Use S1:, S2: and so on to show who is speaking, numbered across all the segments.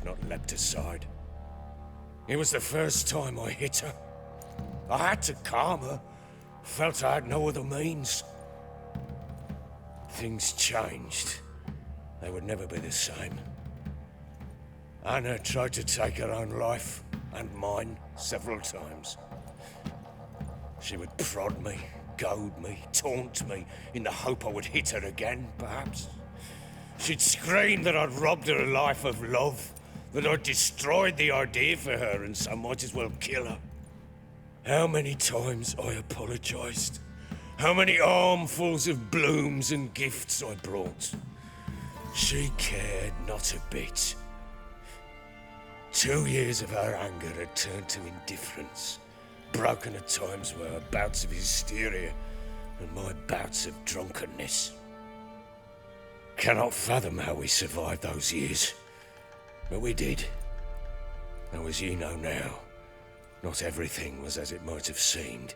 S1: I'd not leapt aside. It was the first time I hit her. I had to calm her. Felt I had no other means. Things changed. They would never be the same. Anna tried to take her own life, and mine, several times. She would prod me, goad me, taunt me, in the hope I would hit her again, perhaps. She'd scream that I'd robbed her life of love, that I'd destroyed the idea for her, and so might as well kill her. How many times I apologized. How many armfuls of blooms and gifts I brought. She cared not a bit. 2 years of her anger had turned to indifference, broken at times were her bouts of hysteria and my bouts of drunkenness. Cannot fathom how we survived those years, but we did. Though as you know now, not everything was as it might have seemed.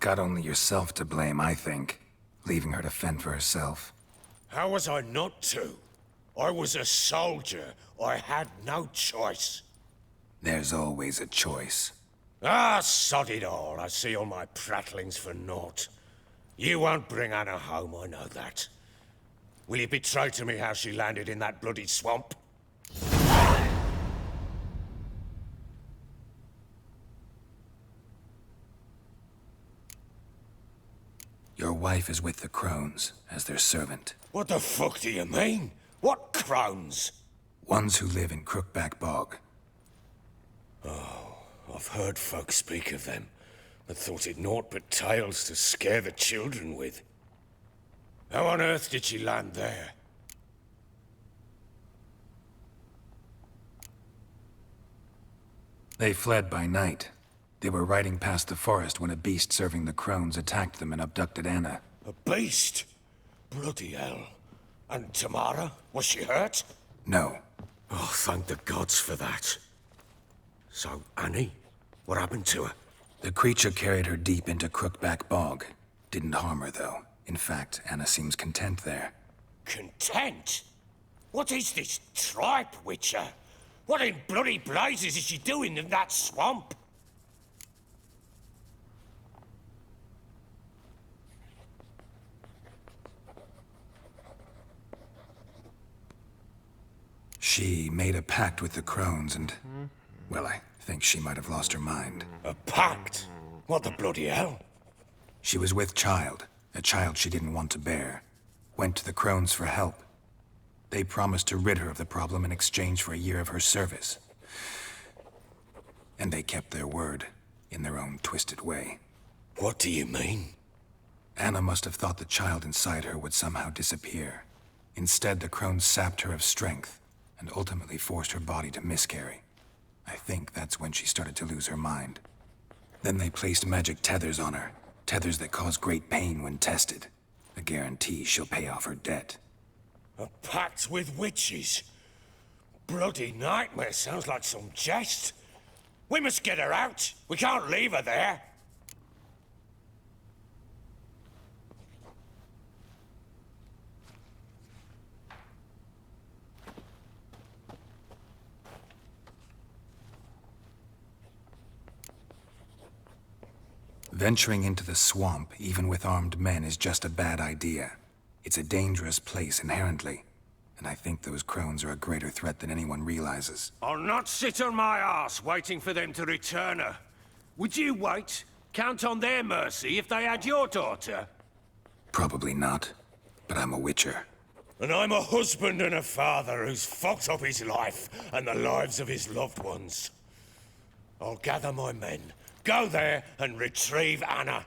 S2: Got only yourself to blame, I think. Leaving her to fend for herself.
S1: How was I not to? I was a soldier. I had no choice.
S2: There's always a choice.
S1: Ah, sod it all. I see all my prattlings for naught. You won't bring Anna home, I know that. Will you betray to me how she landed in that bloody swamp?
S2: Your wife is with the crones, as their servant.
S1: What the fuck do you mean? What crones?
S2: Ones who live in Crookback Bog.
S1: Oh, I've heard folk speak of them, but thought it naught but tales to scare the children with. How on earth did she land there?
S2: They fled by night. They were riding past the forest when a beast serving the crones attacked them and abducted Anna.
S1: A beast? Bloody hell. And Tamara? Was she hurt?
S2: No.
S1: Oh, thank the gods for that. So, Annie? What happened to her?
S2: The creature carried her deep into Crookback Bog. Didn't harm her, though. In fact, Anna seems content there.
S1: Content? What is this tripe, Witcher? What in bloody blazes is she doing in that swamp?
S2: She made a pact with the crones and... well, I think she might have lost her mind.
S1: A pact? What the bloody hell?
S2: She was with child, a child she didn't want to bear. Went to the crones for help. They promised to rid her of the problem in exchange for a year of her service. And they kept their word, in their own twisted way.
S1: What do you mean?
S2: Anna must have thought the child inside her would somehow disappear. Instead, the crones sapped her of strength, and ultimately forced her body to miscarry. I think that's when she started to lose her mind. Then they placed magic tethers on her, tethers that cause great pain when tested. A guarantee she'll pay off her debt.
S1: A pact with witches? Bloody nightmare, sounds like some jest. We must get her out. We can't leave her there.
S2: Venturing into the swamp, even with armed men, is just a bad idea. It's a dangerous place inherently, and I think those crones are a greater threat than anyone realizes.
S1: I'll not sit on my arse waiting for them to return her. Would you wait? Count on their mercy if they had your daughter?
S2: Probably not, but I'm a witcher.
S1: And I'm a husband and a father who's fucked up his life and the lives of his loved ones. I'll gather my men, go there and retrieve Anna.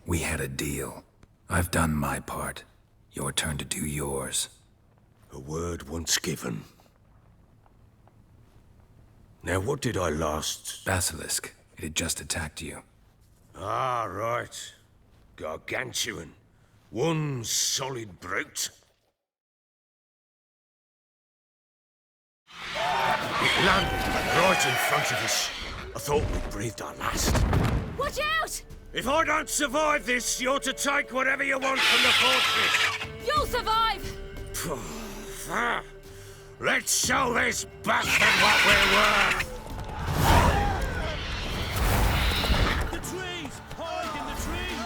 S2: We had a deal. I've done my part. Your turn to do yours.
S1: A word once given. Now what did I last...
S2: Basilisk. It had just attacked you.
S1: Ah, right. Gargantuan. One solid brute. It landed right in front of us. I thought we breathed our last.
S3: Watch out!
S1: If I don't survive this, you're to take whatever you want from the fortress.
S3: You'll survive!
S1: Let's show this bastard what we're worth!
S4: The trees! Hide in the trees!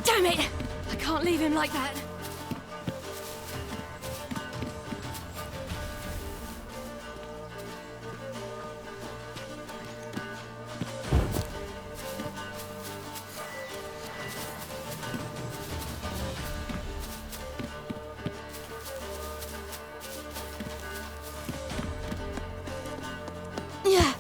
S3: Damn it! I can't leave him like that. Yeah.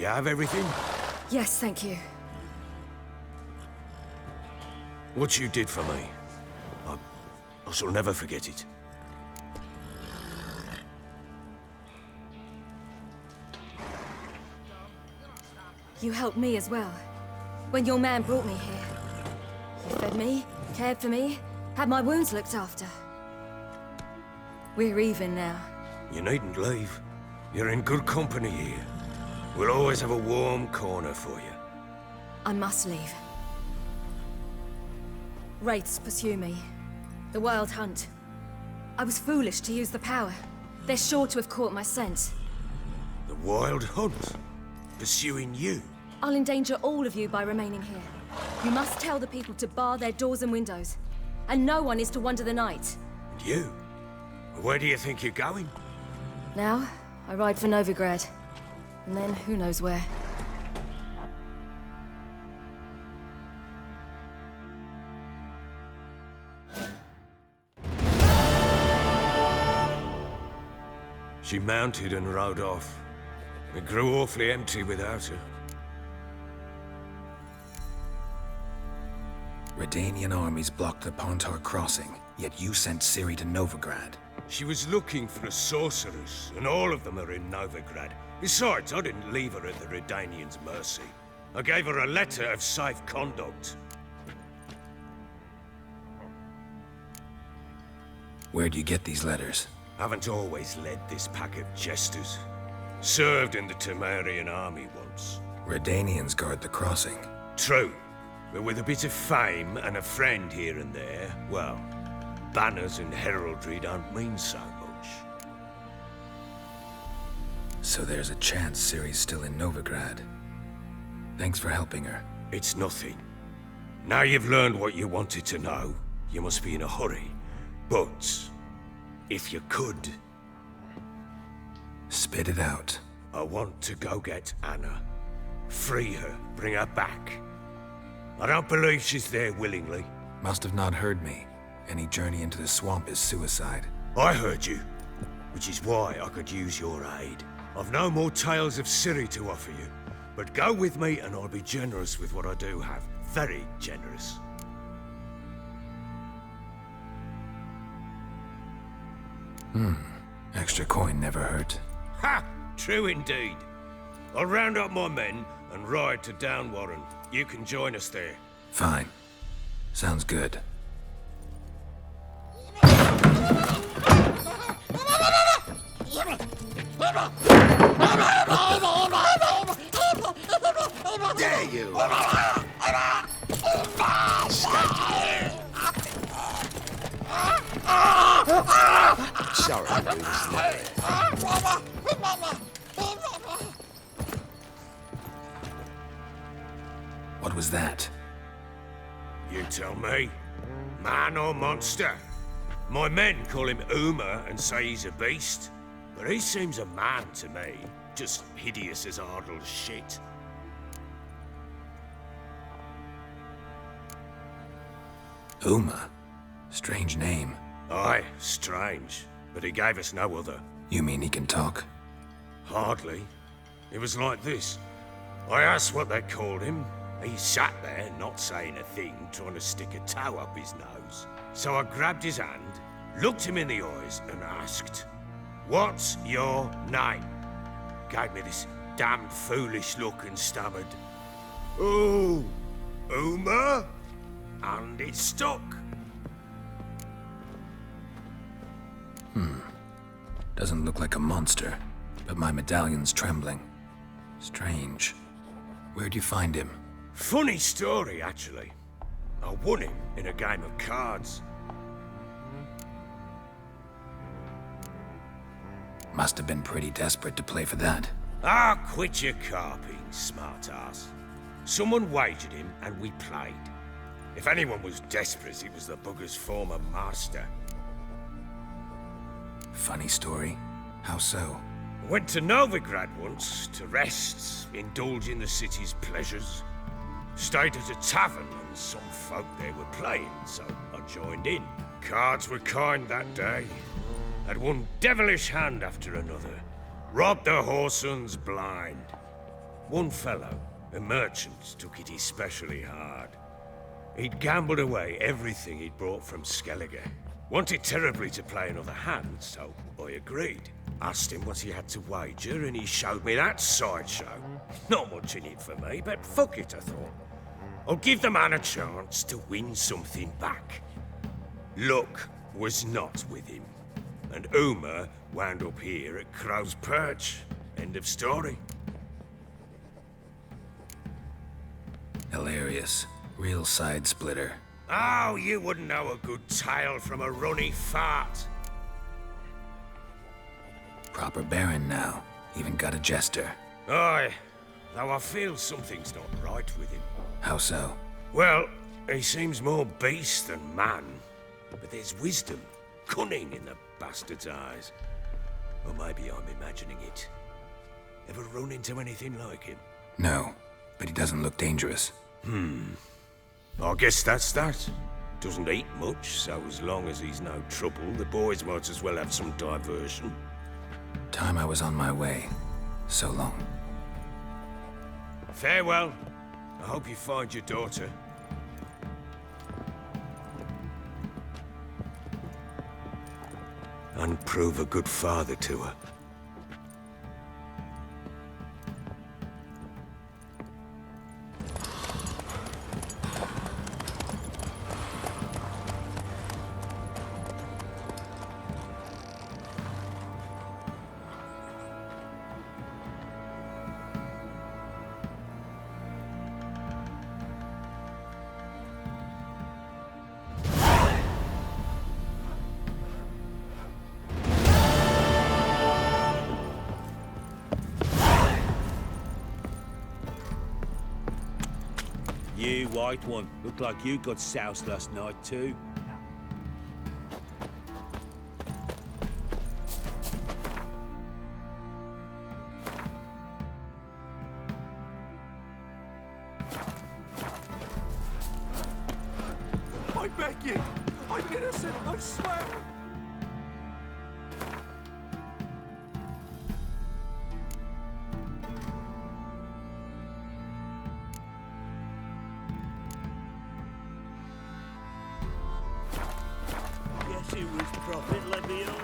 S1: You have everything?
S3: Yes, thank you.
S1: What you did for me, I shall never forget it.
S3: You helped me as well. When your man brought me here. You fed me, cared for me, had my wounds looked after. We're even now.
S1: You needn't leave. You're in good company here. We'll always have a warm corner for you.
S3: I must leave. Wraiths pursue me. The Wild Hunt. I was foolish to use the power. They're sure to have caught my scent.
S1: The Wild Hunt? Pursuing you?
S3: I'll endanger all of you by remaining here. You must tell the people to bar their doors and windows. And no one is to wander the night.
S1: And you? Where do you think you're going?
S3: Now, I ride for Novigrad. And then who knows where.
S1: She mounted and rode off. It grew awfully empty without her.
S2: Redanian armies blocked the Pontar crossing, yet you sent Ciri to Novigrad.
S1: She was looking for a sorceress, and all of them are in Novigrad. Besides, I didn't leave her at the Redanians' mercy. I gave her a letter of safe conduct.
S2: Where'd you get these letters?
S1: Haven't always led this pack of jesters. Served in the Temerian army once.
S2: Redanians guard the crossing.
S1: True, but with a bit of fame and a friend here and there, well, banners and heraldry don't mean so much.
S2: So there's a chance Ciri's still in Novigrad. Thanks for helping her.
S1: It's nothing. Now you've learned what you wanted to know, you must be in a hurry. But, if you could...
S2: Spit it out.
S1: I want to go get Anna. Free her, bring her back. I don't believe she's there willingly.
S2: Must have not heard me. Any journey into the swamp is suicide.
S1: I heard you, which is why I could use your aid. I've no more tales of Ciri to offer you, but go with me and I'll be generous with what I do have. Very generous.
S2: Extra coin never hurt.
S1: Ha! True indeed. I'll round up my men and ride to Downwarren. You can join us there.
S2: Fine. Sounds good.
S1: Dare you!
S5: Sorry to do this later.
S2: What was that?
S1: You tell me. Man or monster? My men call him Uma and say he's a beast. But he seems a man to me. Just hideous as Ardle's shit.
S2: Uma? Strange name.
S1: Aye, strange. But he gave us no other.
S2: You mean he can talk?
S1: Hardly. It was like this. I asked what they called him. He sat there, not saying a thing, trying to stick a toe up his nose. So I grabbed his hand, looked him in the eyes, and asked, "What's your name?" Gave me this damned foolish look and stammered, "Oh, Uma?" And it stuck.
S2: Doesn't look like a monster, but my medallion's trembling. Strange. Where'd you find him?
S1: Funny story, actually. I won him in a game of cards.
S2: Must have been pretty desperate to play for that.
S1: Ah, quit your carping, smart-ass. Someone wagered him, and we played. If anyone was desperate, it was the bugger's former master.
S2: Funny story. How so?
S1: Went to Novigrad once, to rest, indulge in the city's pleasures. Stayed at a tavern, and some folk there were playing, so I joined in. Cards were kind that day. Had one devilish hand after another. Robbed the whoresun's blind. One fellow, a merchant, took it especially hard. He'd gambled away everything he'd brought from Skellige. Wanted terribly to play another hand, so I agreed. Asked him what he had to wager, and he showed me that sideshow. Not much in it for me, but fuck it, I thought. I'll give the man a chance to win something back. Luck was not with him, and Uma wound up here at Crow's Perch. End of story.
S2: Hilarious. Real side splitter.
S1: Oh, you wouldn't know a good tale from a runny fart.
S2: Proper baron now. Even got a jester.
S1: Aye, though I feel something's not right with him.
S2: How so?
S1: Well, he seems more beast than man. But there's wisdom, cunning in the bastard's eyes. Or maybe I'm imagining it. Ever run into anything like him?
S2: No, but he doesn't look dangerous.
S1: I guess that's that. Doesn't eat much, so as long as he's no trouble, the boys might as well have some diversion.
S2: Time I was on my way. So long.
S1: Farewell. I hope you find your daughter. And prove a good father to her.
S4: You, white one, look like you got soused last night too.
S5: I beg you! I'm innocent, I swear!
S4: Yes, it was profit, let me own.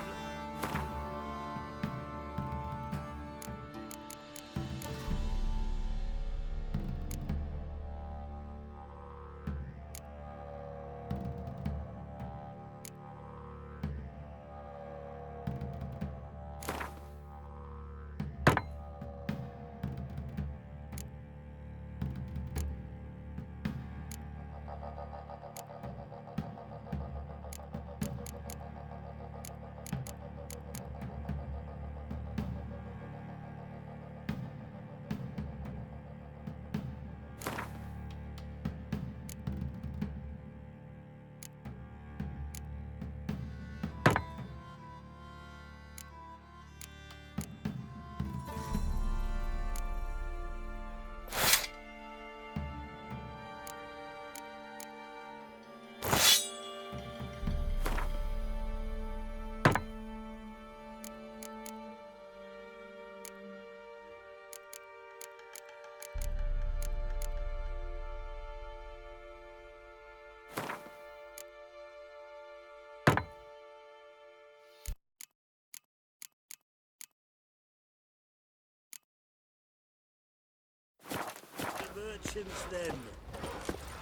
S4: The merchants then,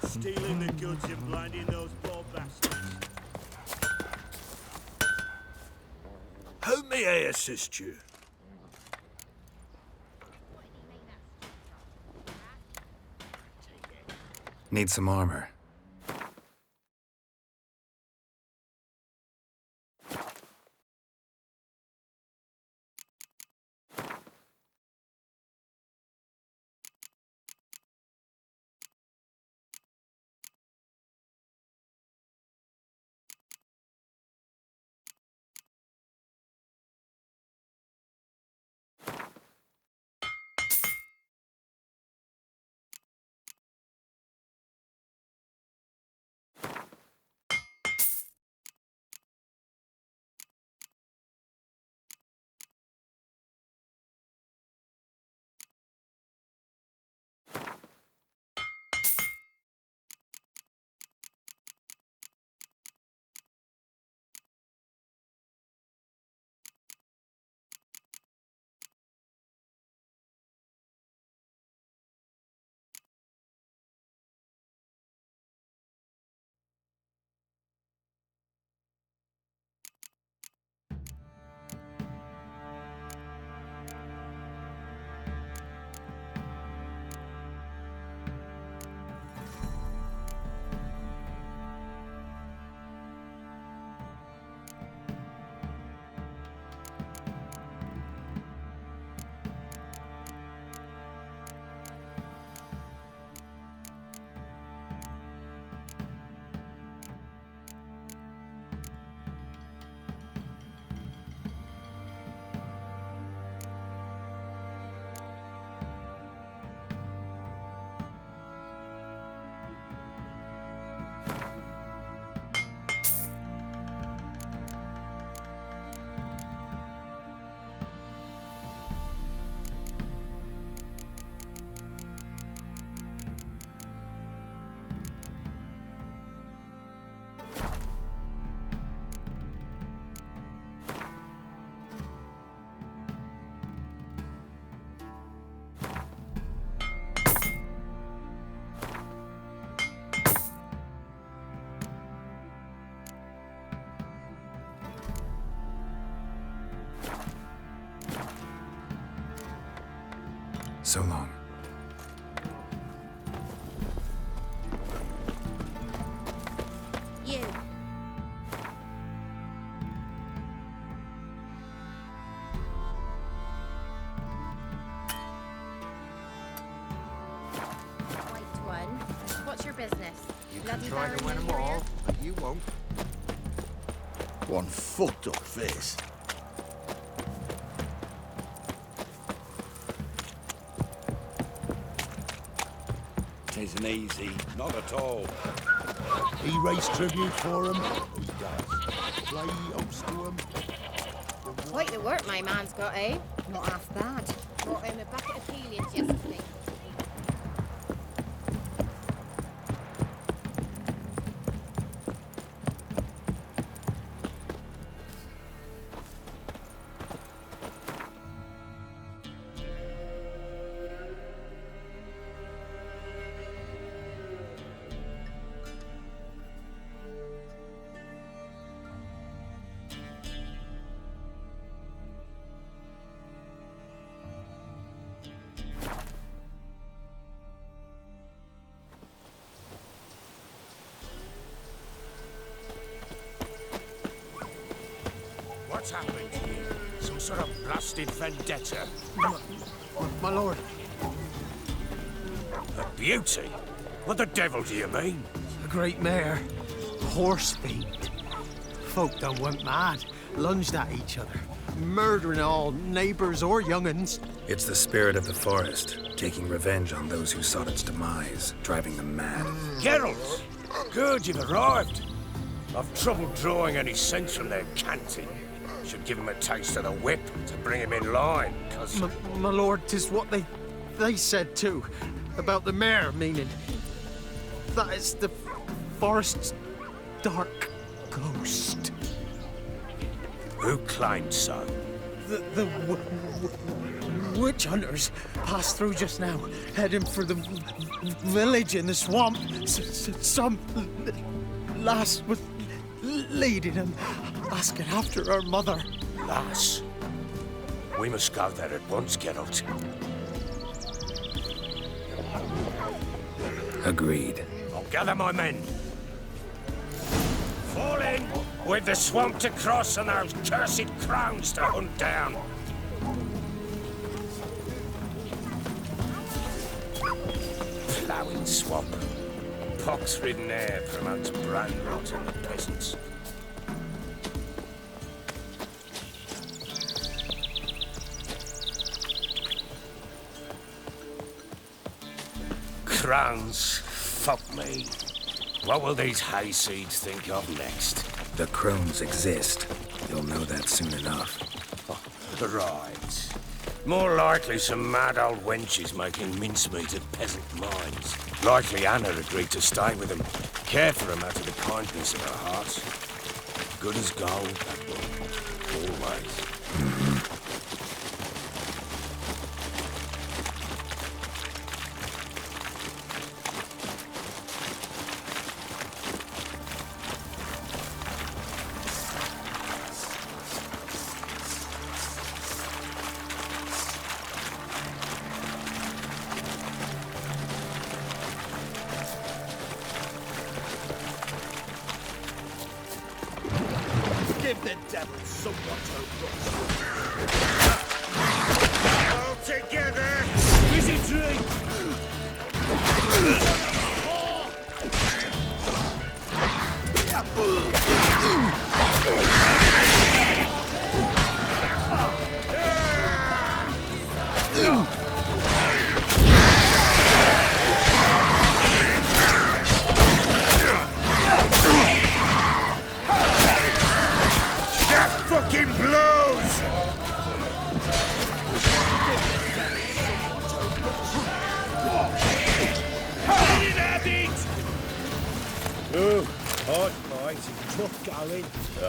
S4: stealing the goods and blinding those poor bastards. How may I assist you?
S2: Need some armor. So long.
S6: You. White one. What's your business?
S5: You
S6: Bloody
S5: can try to win
S6: Baron
S5: them all,
S6: Imperial?
S5: but you won't.
S4: One fucked up face. Tisn't easy, not at all. He raised tribute for him. He does. Play host to him.
S6: Quite the work my man's got, eh?
S3: Not half bad.
S6: Brought him a bucket of peelings yesterday.
S1: What's happened here? Some sort of blasted vendetta?
S5: My lord,
S1: A beauty? What the devil do you mean?
S5: a great mare. Horse fiend. Folk done went mad, lunged at each other, murdering all neighbors or young'uns.
S2: It's the spirit of the forest, taking revenge on those who sought its demise, driving them mad.
S1: Geralt! Good, you've arrived. I've trouble drawing any sense from their canting. Should give him a taste of the whip to bring him in line, cause...
S5: My lord, 'tis what they said too, about the mare, meaning that it's the forest's dark ghost.
S1: Who claimed so?
S5: The witch hunters passed through just now, heading for the village in the swamp. Some lass was leading them, asking after her mother.
S1: Lass. We must go there at once, Geralt.
S2: Agreed.
S1: I'll gather my men. Fall in! We've the swamp to cross and those cursed crowns to hunt down. Ploughing swamp. Pox-ridden air promotes brand rot in the peasants. Crowns, fuck me. What will these hayseeds think of next?
S2: The crones exist. You'll know that soon enough.
S1: Right. More likely some mad old wenches making mincemeat at peasant mines. Likely Anna agreed to stay with them, care for them out of the kindness of her heart. Good as gold, that one. Always.
S4: Give the devil somewhat to run. All together! Wizardry! Fucking blows! Oh, hot fight, tough going.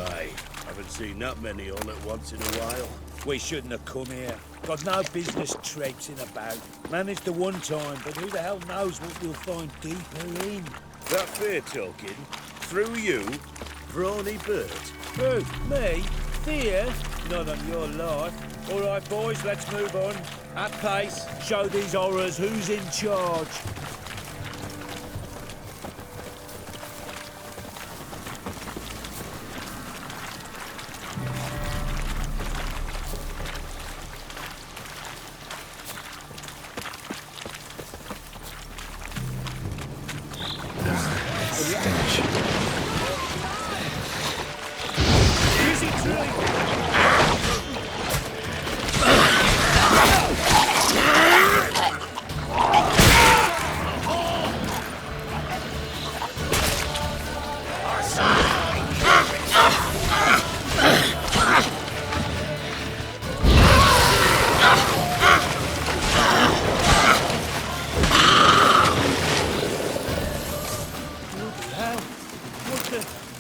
S4: Aye, haven't seen that many all at once in a while. We shouldn't have come here. Got no business traipsing about. Managed the one time, but who the hell knows what we'll find deeper in. That fair talking? Through you? Brawny bird? Who? Me? Fear? Not on your life. All right, boys, let's move on. At pace, show these horrors who's in charge.
S2: Stench.
S4: Easy tree!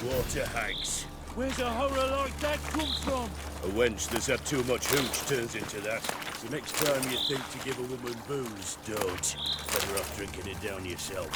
S4: Water hags. Where's a horror like that come from? A wench that's had too much hooch turns into that. So next time you think to give a woman booze, don't. Better off drinking it down yourself.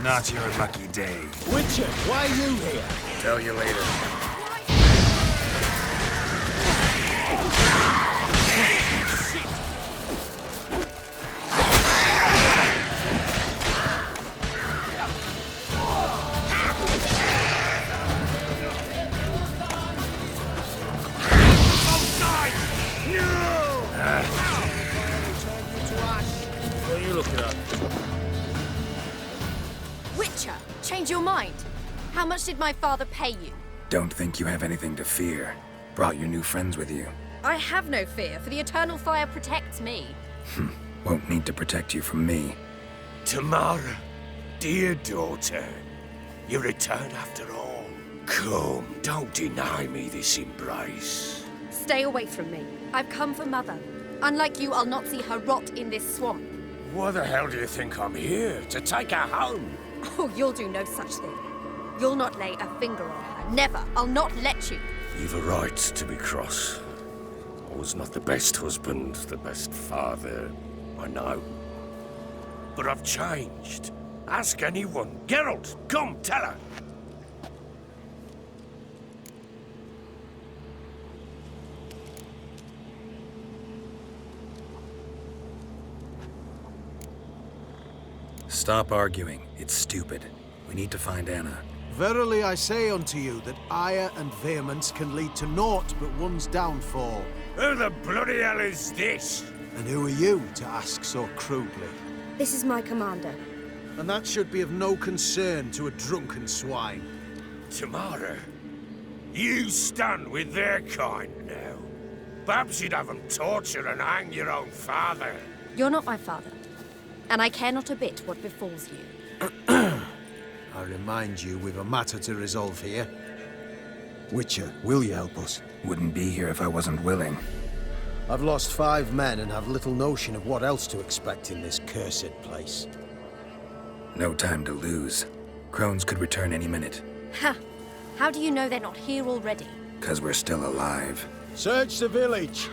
S2: Not your lucky day.
S4: Witcher, why are you here?
S2: Tell you later.
S4: What are you looking at?
S7: Witcher, change your mind. How much did my father pay you?
S2: Don't think you have anything to fear. Brought your new friends with you.
S7: I have no fear, for the eternal fire protects me.
S2: Won't need to protect you from me.
S1: Tamara, dear daughter, you return after all. Come, don't deny me this embrace.
S7: Stay away from me. I've come for Mother. Unlike you, I'll not see her rot in this swamp.
S1: Why the hell do you think I'm here? To take her home?
S7: Oh, you'll do no such thing. You'll not lay a finger on her. Never. I'll not let you.
S1: You've a right to be cross. I was not the best husband, the best father, I know. But I've changed. Ask anyone. Geralt, come, tell her.
S2: Stop arguing. It's stupid. We need to find Anna.
S5: Verily I say unto you that ire and vehemence can lead to naught but one's downfall.
S1: Who the bloody hell is this?
S5: And who are you to ask so crudely?
S3: This is my commander.
S5: And that should be of no concern to a drunken swine.
S1: Tamara, you stand with their kind now. Perhaps you'd have them torture and hang your own father.
S7: You're not my father. And I care not a bit what befalls you.
S5: I remind you we've a matter to resolve here. Witcher, will you help us?
S2: Wouldn't be here if I wasn't willing.
S5: I've lost 5 men and have little notion of what else to expect in this cursed place.
S2: No time to lose. Crones could return any minute.
S7: Ha! How do you know they're not here already?
S2: 'Cause we're still alive.
S5: Search the village!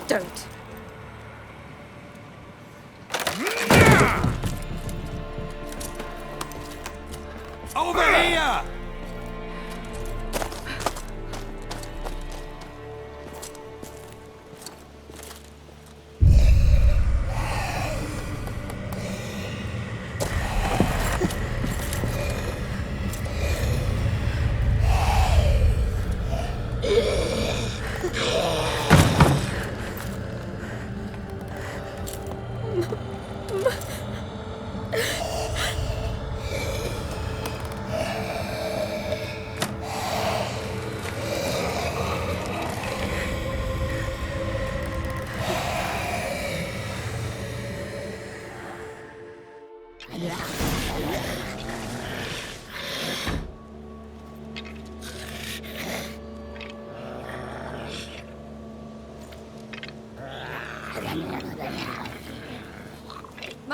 S7: Don't.
S1: Over here!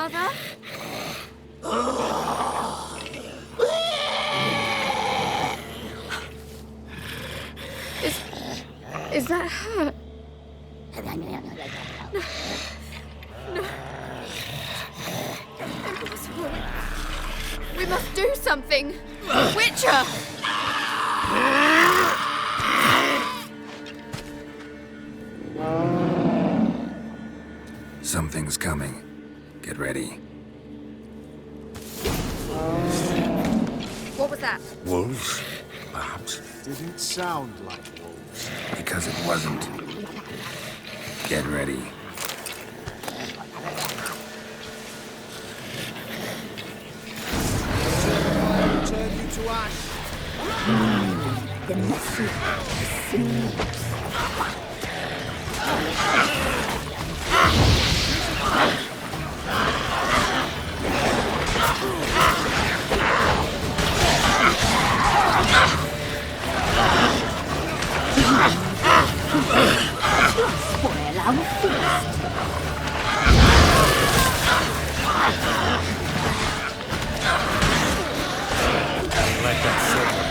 S7: Mother? Is that her? No. Impossible. We must do something. Witcher!
S2: Something's coming. Get ready.
S7: What was that?
S2: Wolves? Perhaps.
S5: Didn't sound like wolves.
S2: Because it wasn't. Get ready.
S5: Turn you to ash.
S1: Like that silver.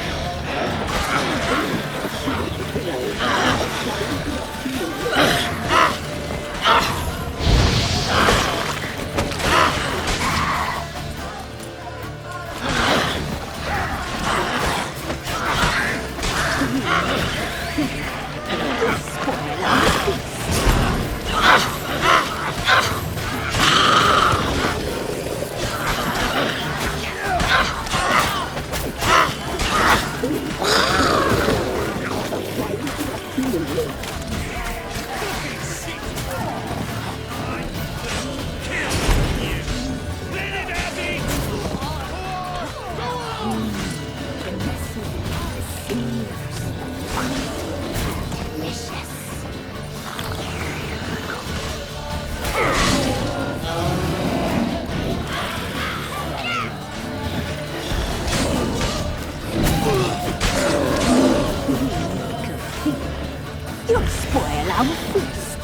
S8: You'll spoil our feast.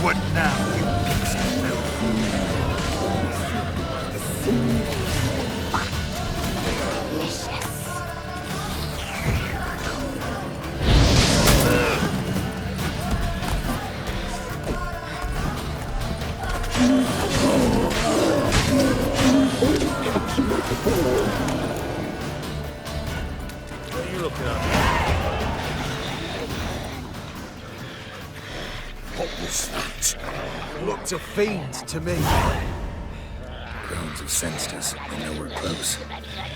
S2: What now, you piece of filth?
S4: What are you looking at?
S5: What was that? Looked a fiend to me.
S2: Crones have sensed us. They know we're close.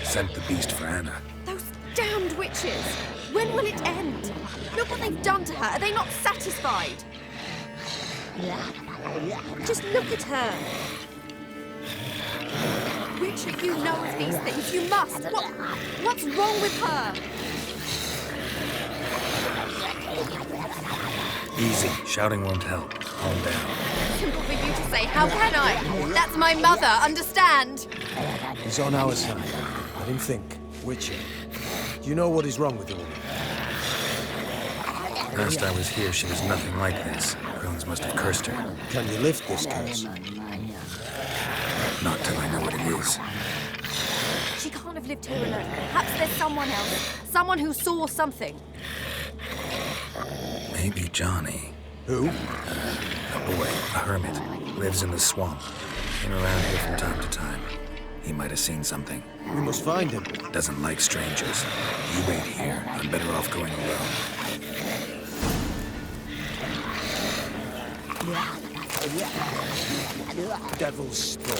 S2: Sent the beast for Anna.
S7: Those damned witches! When will it end? Look what they've done to her. Are they not satisfied? Just look at her. Which of you know of these things? You must. What's wrong with her?
S2: Easy. Shouting won't help. Calm down.
S7: Simple for you to say. How can I? That's my mother. Understand?
S5: He's on our side. Let him think. Witcher. Do you know what is wrong with the woman?
S2: Last I was here, she was nothing like this. Crones must have cursed her.
S5: Can you lift this curse?
S2: Not till I know what it is.
S7: She can't have lived here alone. Perhaps there's someone else. Someone who saw something.
S2: Maybe Johnny.
S5: Who?
S2: A boy, a hermit. Lives in the swamp. Came around here from time to time. He might have seen something.
S5: We must find him.
S2: Doesn't like strangers. You wait here. I'm better off going alone.
S5: Devil's spawn.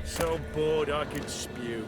S4: So bored I could spew.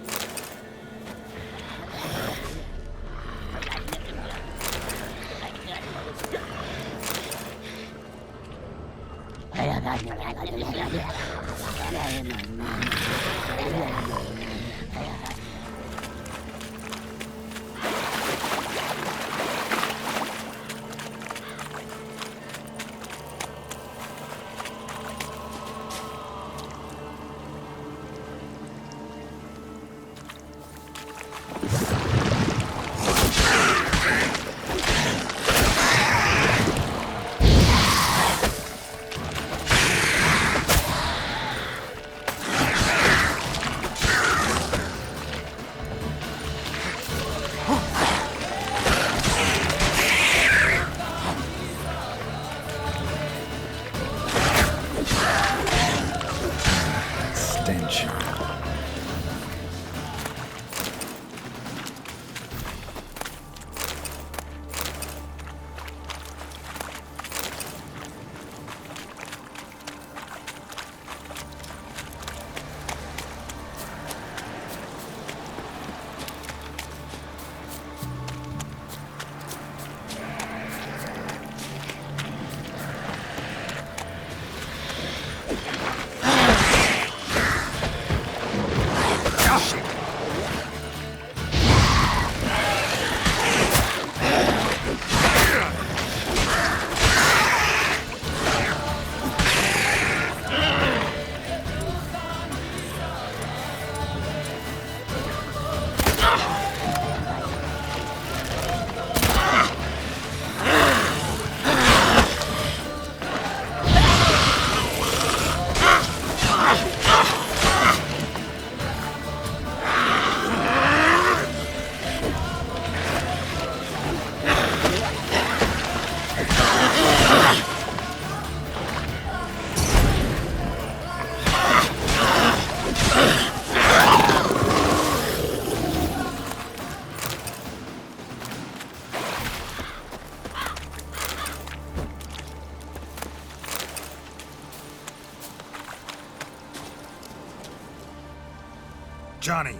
S2: Johnny!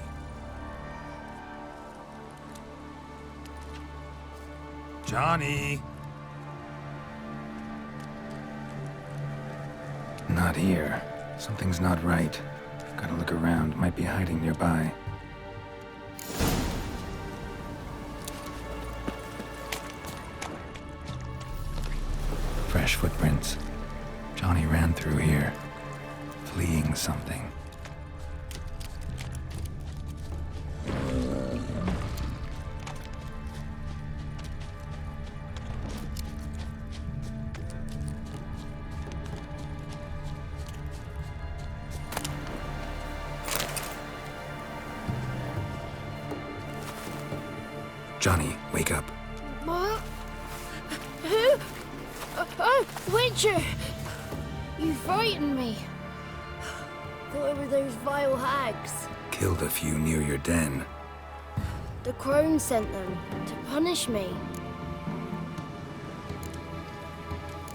S2: Johnny! Not here. Something's not right. Gotta look around. Might be hiding nearby. Fresh footprints. Johnny ran through here, fleeing something. Johnny, wake up.
S9: What? Who? Oh, Witcher! You frightened me. Thought it were those vile hags.
S2: Killed a few near your den.
S9: The crone sent them to punish me.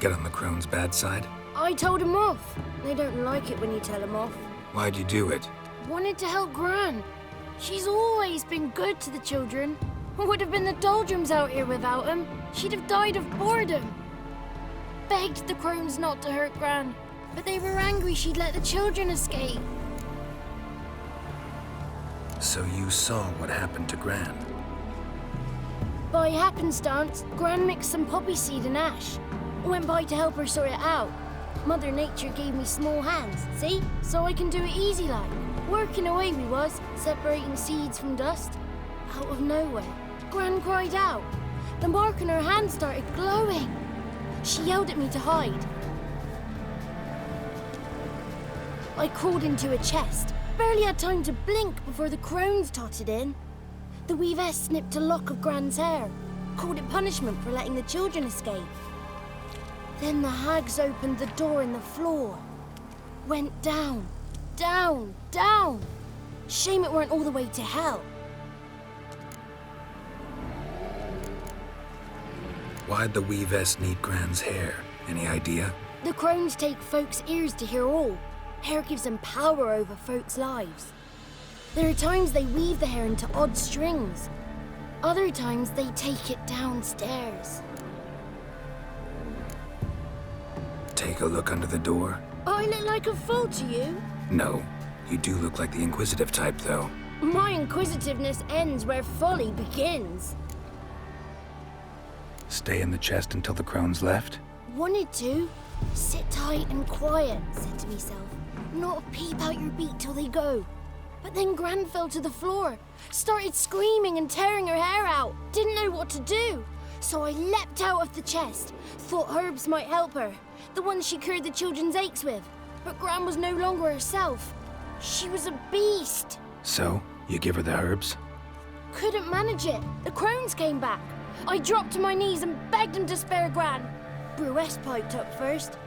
S2: Get on the crone's bad side?
S9: I told them off. They don't like it when you tell them off.
S2: Why'd you do it?
S9: Wanted to help Gran. She's always been good to the children. Would have been the doldrums out here without him. She'd have died of boredom. Begged the crones not to hurt Gran, but they were angry she'd let the children escape.
S2: So you saw what happened to Gran?
S9: By happenstance, Gran mixed some poppy seed and ash. Went by to help her sort it out. Mother Nature gave me small hands, see? So I can do it easy like. Working away we was, separating seeds from dust. Out of nowhere, Gran cried out. The mark on her hand started glowing. She yelled at me to hide. I crawled into a chest. Barely had time to blink before the crones totted in. The weavess snipped a lock of Gran's hair. Called it punishment for letting the children escape. Then the hags opened the door in the floor. Went down, down, down. Shame it weren't all the way to hell.
S2: Why'd the weavess need Gran's hair? Any idea?
S9: The crones take folks' ears to hear all. Hair gives them power over folks' lives. There are times they weave the hair into odd strings. Other times they take it downstairs.
S2: Take a look under the door?
S9: I look like a fool to you?
S2: No. You do look like the inquisitive type, though.
S9: My inquisitiveness ends where folly begins.
S2: Stay in the chest until the crones left?
S9: Wanted to. Sit tight and quiet, said to myself. Not peep out your beak till they go. But then Gran fell to the floor. Started screaming and tearing her hair out. Didn't know what to do. So I leapt out of the chest. Thought herbs might help her. The ones she cured the children's aches with. But Gran was no longer herself. She was a beast.
S2: So, you give her the herbs?
S9: Couldn't manage it. The crones came back. I dropped to my knees and begged him to spare Gran. Bruess piped up first.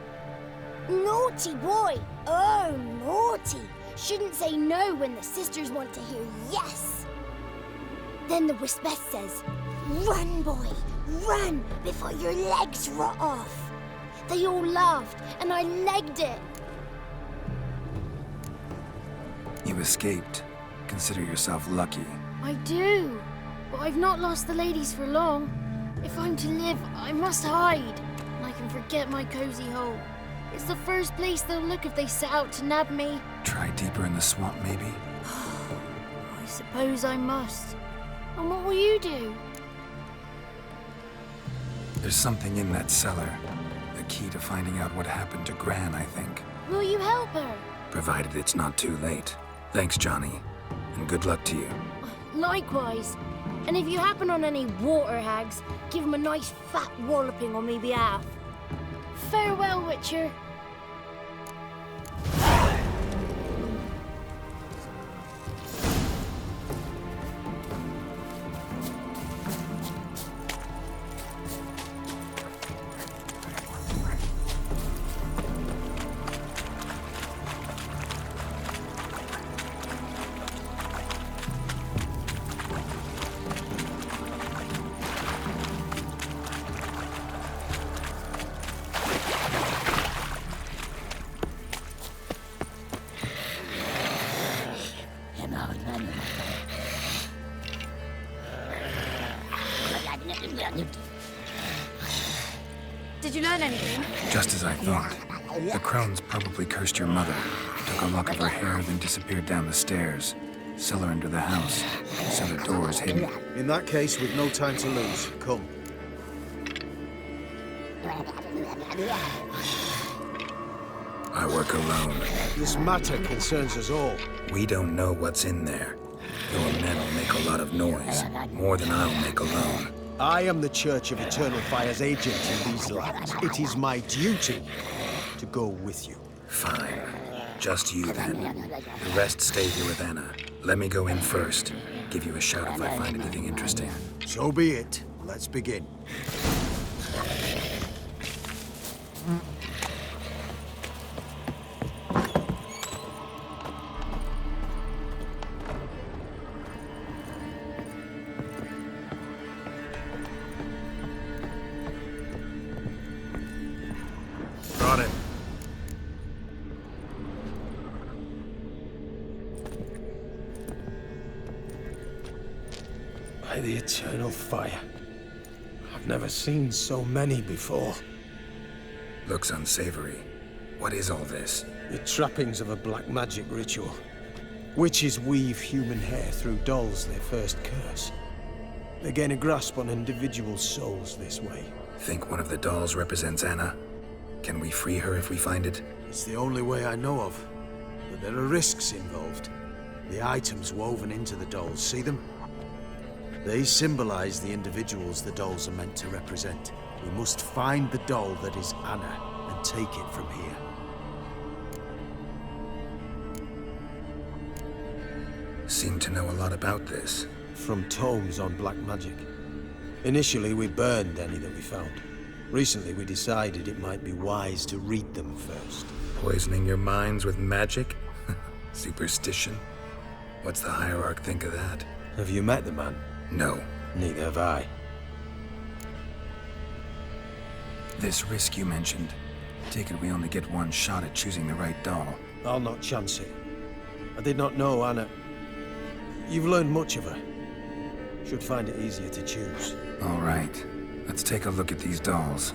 S9: Naughty boy! Oh, naughty! Shouldn't say no when the sisters want to hear yes. Then the Wispess says, run, boy, run before your legs rot off. They all laughed and I legged it.
S2: You escaped. Consider yourself lucky.
S9: I do, but I've not lost the ladies for long. If I'm to live, I must hide. And I can forget my cozy hole. It's the first place they'll look if they set out to nab me.
S2: Try deeper in the swamp, maybe?
S9: suppose I must. And what will you do?
S2: There's something in that cellar. The key to finding out what happened to Gran, I think.
S9: Will you help her?
S2: Provided it's not too late. Thanks, Johnny. And good luck to you.
S9: Likewise. And if you happen on any water hags, give them a nice fat walloping on me behalf. Farewell, Witcher.
S7: Did you learn anything?
S2: Just as I thought. The crones probably cursed your mother, took a lock of her hair, then disappeared down the stairs. Cellar under the house, so the door is hidden.
S5: In that case, we've no time to lose. Come.
S2: I work alone.
S5: This matter concerns us all.
S2: We don't know what's in there. Your men will make a lot of noise, more than I'll make alone.
S5: I am the Church of Eternal Fire's agent in these lands. It is my duty to go with you.
S2: Fine. Just you then. The rest stay here with Anna. Let me go in first. Give you a shout if I find anything interesting.
S5: So be it. Let's begin.
S2: Got it.
S5: By the Eternal Fire. I've never seen so many before.
S2: Looks unsavory. What is all this?
S5: The trappings of a black magic ritual. Witches weave human hair through dolls they first curse. They gain a grasp on individual souls this way.
S2: Think one of the dolls represents Anna? Can we free her if we find it?
S5: It's the only way I know of. But there are risks involved. The items woven into the dolls, see them? They symbolize the individuals the dolls are meant to represent. We must find the doll that is Anna and take it from here.
S2: Seem to know a lot about this.
S5: From tomes on black magic. Initially, we burned any that we found. Recently, we decided it might be wise to read them first.
S2: Poisoning your minds with magic? Superstition? What's the hierarch think of that?
S5: Have you met the man?
S2: No.
S5: Neither have I.
S2: This risk you mentioned. Take it we only get one shot at choosing the right doll.
S5: I'll not chance it. I did not know Anna. You've learned much of her. Should find it easier to choose.
S2: All right. Let's take a look at these dolls.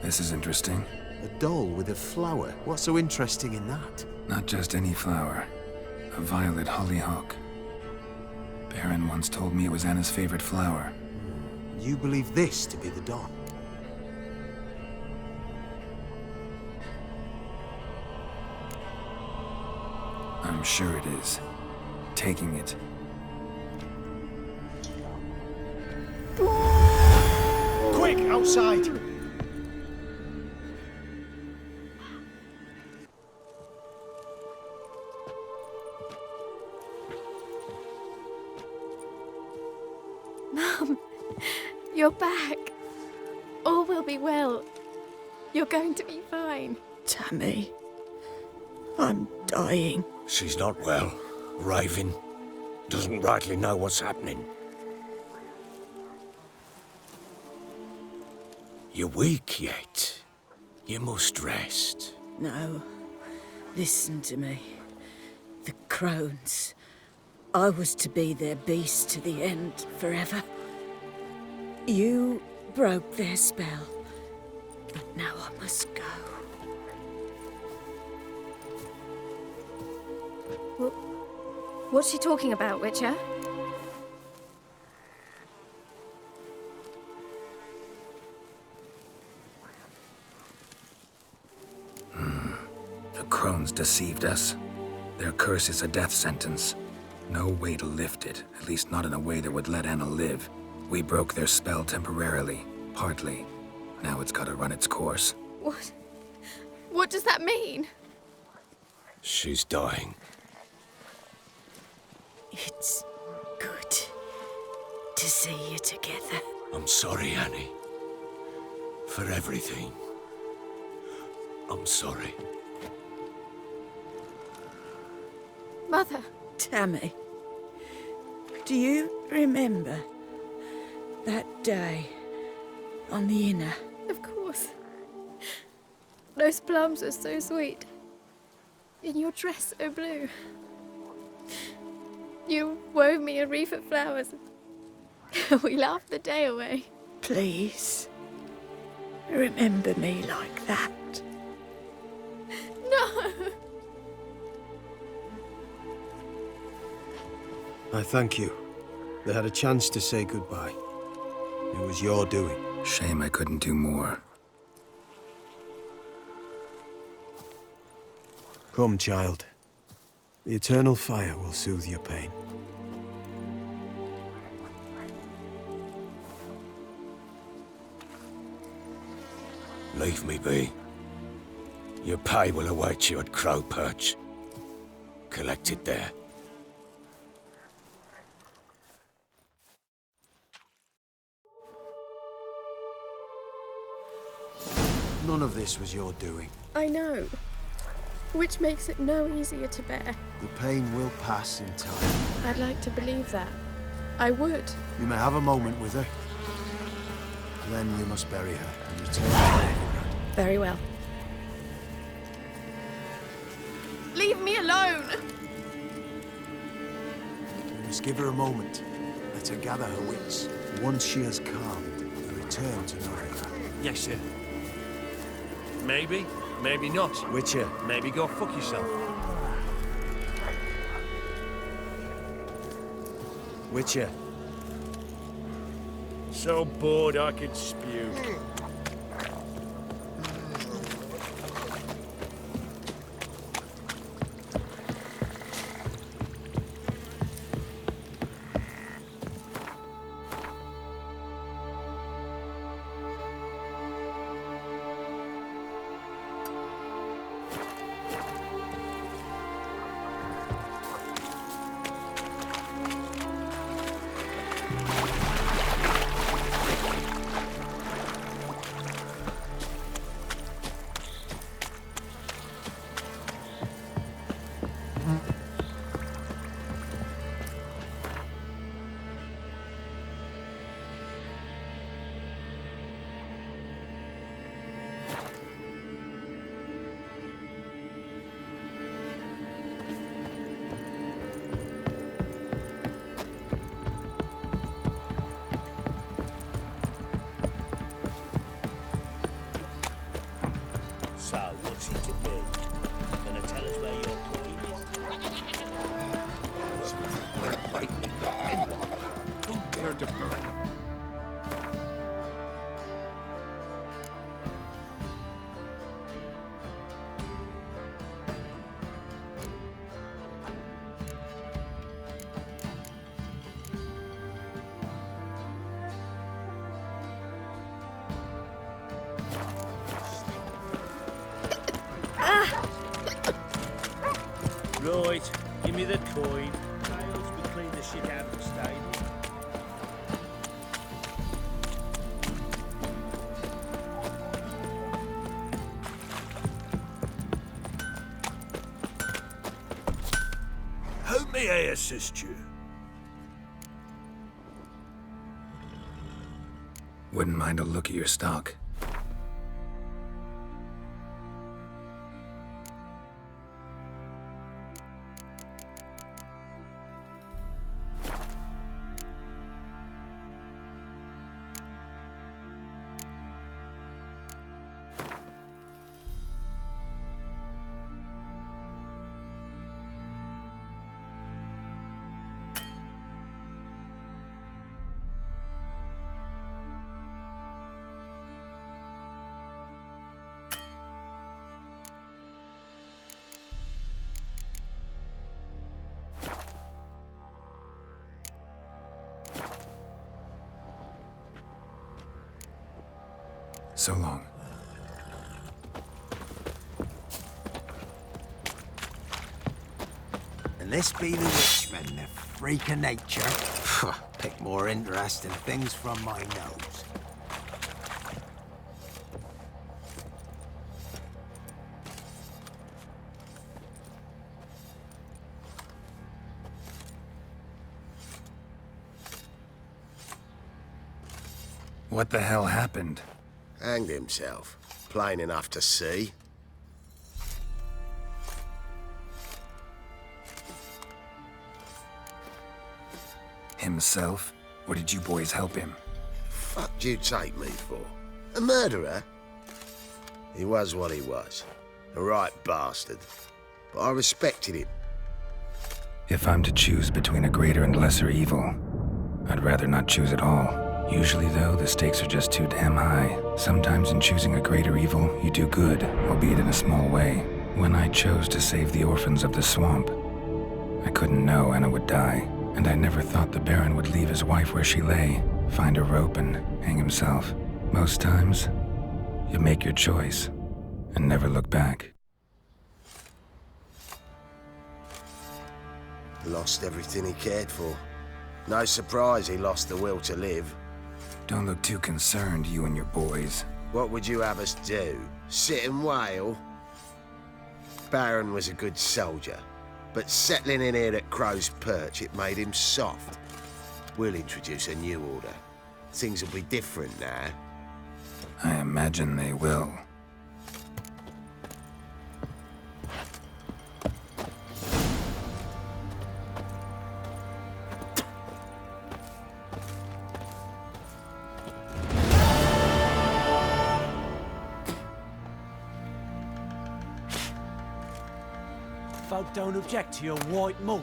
S2: This is interesting.
S5: A doll with a flower. What's so interesting in that?
S2: Not just any flower. A violet hollyhock. Baron once told me it was Anna's favorite flower.
S10: You believe this to be the dawn?
S2: I'm sure it is. Taking it.
S5: Quick, outside!
S11: Mum, you're back. All will be well. You're going to be fine.
S12: Tammy, I'm dying.
S1: She's not well. Raving. Doesn't rightly know what's happening. You're weak yet. You must rest.
S12: No, listen to me. The crones. I was to be their beast to the end, forever. You broke their spell, but now I must go.
S3: What's she talking about, Witcher?
S2: The crones deceived us. Their curse is a death sentence. No way to lift it, at least not in a way that would let Anna live. We broke their spell temporarily, partly. Now it's gotta run its course.
S11: What? What does that mean?
S1: She's dying.
S12: It's good to see you together.
S1: I'm sorry, Annie. For everything. I'm sorry.
S11: Mother.
S12: Tammy, do you remember that day on the Inner?
S11: Of course. Those plums are so sweet. In your dress so blue. You wove me a wreath of flowers. We laughed the day away.
S12: Please, remember me like that.
S11: No!
S10: I thank you. They had a chance to say goodbye. It was your doing.
S2: Shame I couldn't do more.
S10: Come, child. The eternal fire will soothe your pain.
S1: Leave me be. Your pay will await you at Crow Perch. Collect it there.
S10: None of this was your doing.
S11: I know. Which makes it no easier to bear.
S10: The pain will pass in time.
S11: I'd like to believe that. I would.
S10: You may have a moment with her. Then you must bury her and return to Ravengrad.
S11: Very well. Leave me alone!
S10: You must give her a moment. Let her gather her wits. Once she has calmed, you return to Novigrad.
S4: Yes, sir. Maybe, maybe not.
S10: Witcher.
S4: Maybe go fuck yourself.
S10: Witcher.
S4: So bored I could spew. Right, give me the coin. Tails, we clean the shit out of the stable. How may I assist you?
S2: Wouldn't mind a look at your stock. So long.
S10: And this be the witchman, the freak of nature. Pick more interesting things from my nose.
S2: What the hell happened?
S1: Hanged himself. Plain enough to see.
S2: Himself? Or did you boys help him?
S1: Fuck do you take me for? A murderer? He was what he was. A right bastard. But I respected him.
S2: If I'm to choose between a greater and lesser evil, I'd rather not choose at all. Usually, though, the stakes are just too damn high. Sometimes in choosing a greater evil, you do good, albeit in a small way. When I chose to save the orphans of the swamp, I couldn't know Anna would die, and I never thought the Baron would leave his wife where she lay, find a rope and hang himself. Most times, you make your choice and never look back.
S1: Lost everything he cared for. No surprise he lost the will to live.
S2: Don't look too concerned, you and your boys.
S1: What would you have us do? Sit and wail? Baron was a good soldier, but settling in here at Crow's Perch, it made him soft. We'll introduce a new order. Things will be different now.
S2: I imagine they will.
S5: Folk don't object to your white mug.